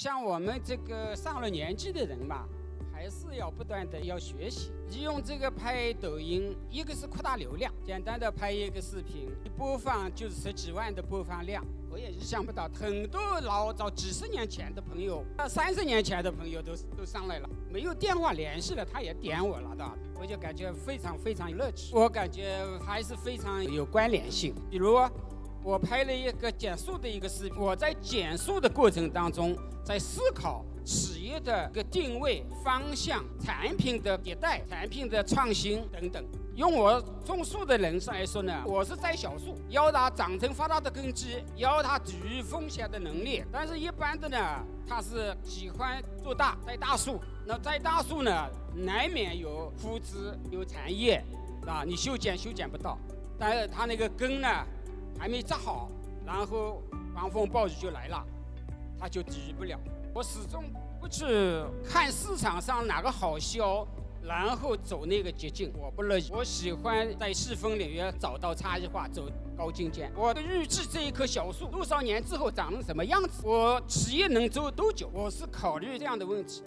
像我们这个上了年纪的人嘛，还是要不断的要学习。利用这个拍抖音，一个是扩大流量，简单的拍一个视频，一播放就是10几万的播放量。我也是想不到，很多老早几十年前的朋友，30年前的朋友都上来了，没有电话联系了，他也点我了的，我就感觉非常有乐趣。我感觉还是非常有关联性。比如我拍了一个减速的一个视频，我在减速的过程当中，在思考企业的一个定位方向、产品的迭代、产品的创新等等。用我种树的人来说呢，我是栽小树，要它长成发达的根基，要它抵御风险的能力。但是一般的呢，它是喜欢做大栽大树，那栽大树呢，难免有枯枝、有残叶，啊，你修剪不到。但是它那个根呢，还没扎好，然后狂风暴雨就来了，它就抵御不了。我始终不去看市场上哪个好销，然后走那个捷径，我不乐意。我喜欢在细分领域找到差异化，走高精尖。我预计这一棵小树多少年之后长成什么样子，我企业能走多久，我是考虑这样的问题。